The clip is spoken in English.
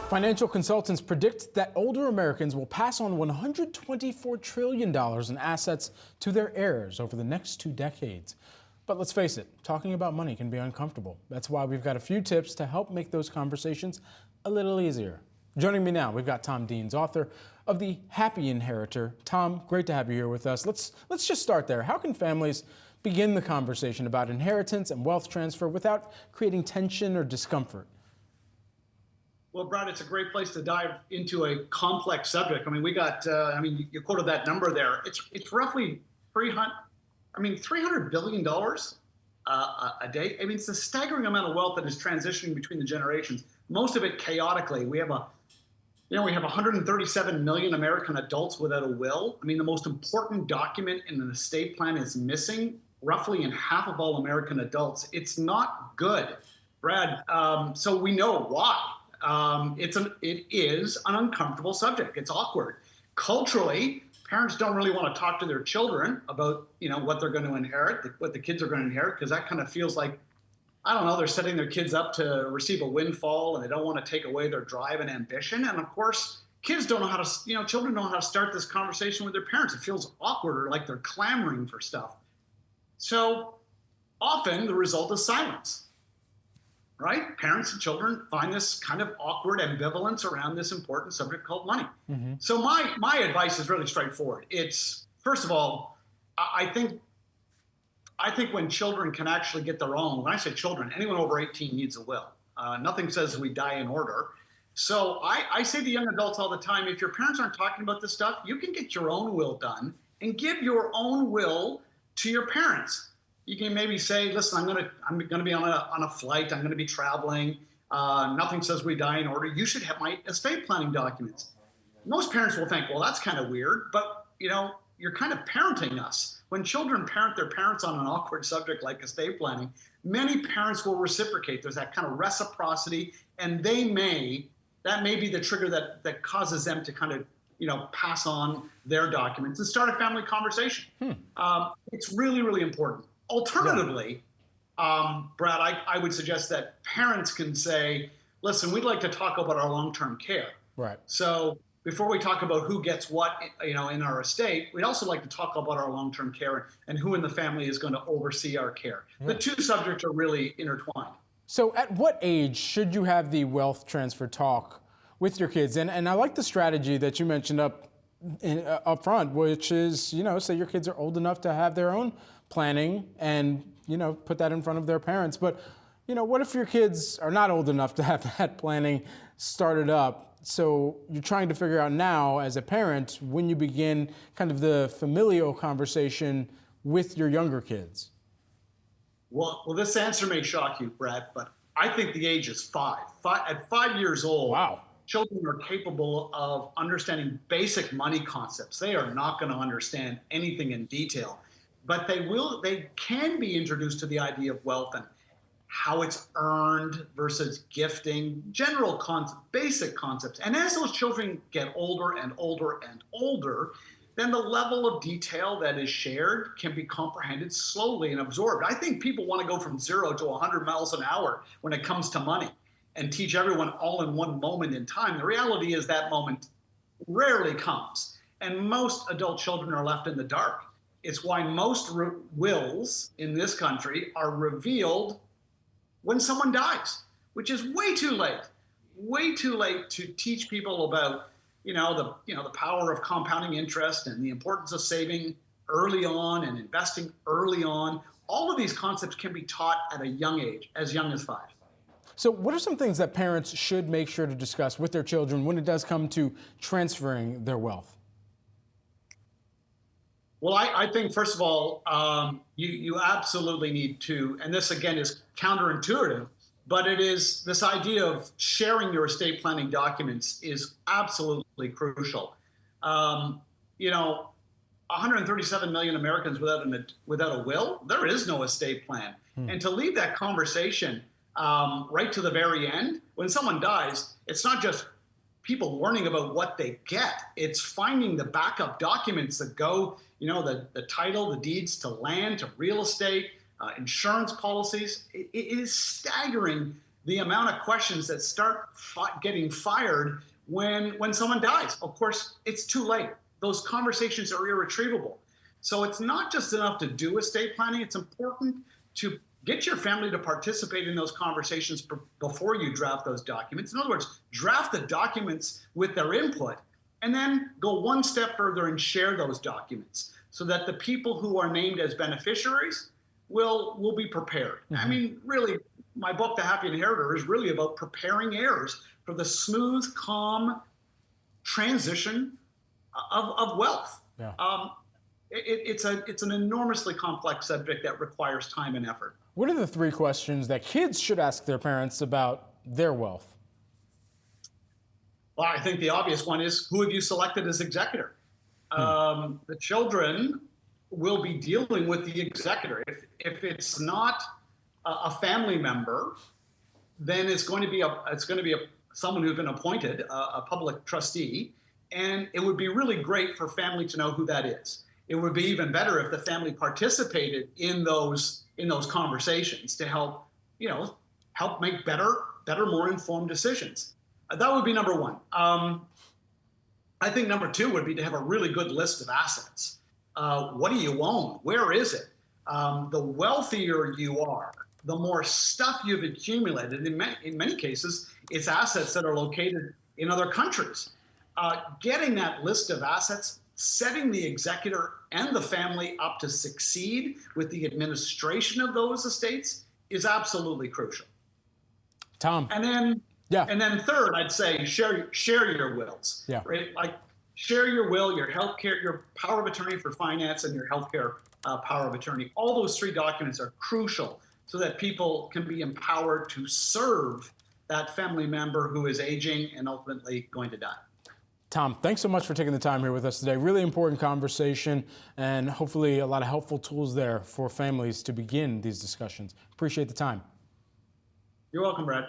Financial consultants predict that older Americans will pass on $124 trillion in assets to their heirs over the next 2 decades. But let's face it, talking about money can be uncomfortable. That's why we've got a few tips to help make those conversations a little easier. Joining me now, we've got Tom Deans, author of the Happy Inheritor. Tom, great to have you here with us. Let's just start there. How can families begin the conversation about inheritance and wealth transfer without creating tension or discomfort? Well, Brad, it's a great place to dive into a complex subject. I mean, you quoted that number there. It's roughly $300 billion a day. I mean, it's a staggering amount of wealth that is transitioning between the generations. Most of it chaotically. We have 137 million American adults without a will. I mean, the most important document in an estate plan is missing roughly in half of all American adults. It's not good, Brad. So we know why. It is an uncomfortable subject. It's awkward. Culturally, parents don't really want to talk to their children about, what they're going to inherit, what the kids are going to inherit, because that kind of feels like, I don't know, they're setting their kids up to receive a windfall and they don't want to take away their drive and ambition. And of course, children don't know how to start this conversation with their parents. It feels awkward or like they're clamoring for stuff. So often the result is silence. Right? Parents and children find this kind of awkward ambivalence around this important subject called money. Mm-hmm. So my advice is really straightforward. It's, first of all, I think when children can actually get their own, when I say children, anyone over 18 needs a will. Nothing says we die in order. So I say to young adults all the time, if your parents aren't talking about this stuff, you can get your own will done and give your own will to your parents. You can maybe say, listen, I'm gonna be on a flight. I'm gonna be traveling. Nothing says we die in order. You should have my estate planning documents. Most parents will think, well, that's kind of weird, but you're kind of parenting us. When children parent their parents on an awkward subject like estate planning, many parents will reciprocate. There's that kind of reciprocity, and that may be the trigger that causes them to kind of pass on their documents and start a family conversation. It's really, really important. Alternatively, Brad, I would suggest that parents can say, listen, we'd like to talk about our long-term care. Right. So before we talk about who gets what, in our estate, we'd also like to talk about our long-term care and who in the family is going to oversee our care. Yeah. The two subjects are really intertwined. So at what age should you have the wealth transfer talk with your kids? And I like the strategy that you mentioned up front, which is, say your kids are old enough to have their own planning and, put that in front of their parents. But, what if your kids are not old enough to have that planning started up? So you're trying to figure out now as a parent when you begin kind of the familial conversation with your younger kids. Well, this answer may shock you, Brad, but I think the age is 5. At 5 years old, wow. Children are capable of understanding basic money concepts. They are not going to understand anything in detail, but they can be introduced to the idea of wealth and how it's earned versus gifting, general concepts, basic concepts. And as those children get older and older and older, then the level of detail that is shared can be comprehended slowly and absorbed. I think people want to go from 0 to 100 miles an hour when it comes to money and teach everyone all in one moment in time. The reality is that moment rarely comes, and most adult children are left in the dark. It's why most wills in this country are revealed when someone dies, which is way too late to teach people about the power of compounding interest and the importance of saving early on and investing early on. All of these concepts can be taught at a young age, as young as 5. So what are some things that parents should make sure to discuss with their children when it does come to transferring their wealth? Well, I think, first of all, you absolutely need to, and this again is counterintuitive, but it is this idea of sharing your estate planning documents is absolutely crucial. 137 million Americans without a will, there is no estate plan. And to leave that conversation right to the very end, when someone dies, it's not just people learning about what they get. It's finding the backup documents that go, the title, the deeds to land, to real estate, insurance policies. It is staggering the amount of questions that start getting fired when someone dies. Of course, it's too late. Those conversations are irretrievable. So it's not just enough to do estate planning. It's important to get your family to participate in those conversations before you draft those documents. In other words, draft the documents with their input and then go one step further and share those documents so that the people who are named as beneficiaries will be prepared. Mm-hmm. I mean, really, my book, The Happy Inheritor, is really about preparing heirs for the smooth, calm transition of wealth. Yeah. It's an enormously complex subject that requires time and effort. What are the 3 questions that kids should ask their parents about their wealth? Well, I think the obvious one is, who have you selected as executor? The children will be dealing with the executor. If it's not a family member, then it's going to be someone who's been appointed, a public trustee, and it would be really great for family to know who that is. It would be even better if the family participated in those conversations to help make better, more informed decisions. That would be number 1. I think number 2 would be to have a really good list of assets. What do you own? Where is it? The wealthier you are, the more stuff you've accumulated. In many cases, it's assets that are located in other countries. Getting that list of assets, setting the executor and the family up to succeed with the administration of those estates is absolutely crucial. Tom. And then third, I'd say share your wills. Yeah. Right? Like, share your will, your healthcare, your power of attorney for finance, and your healthcare power of attorney. All those 3 documents are crucial so that people can be empowered to serve that family member who is aging and ultimately going to die. Tom, thanks so much for taking the time here with us today. Really important conversation, and hopefully a lot of helpful tools there for families to begin these discussions. Appreciate the time. You're welcome, Brad.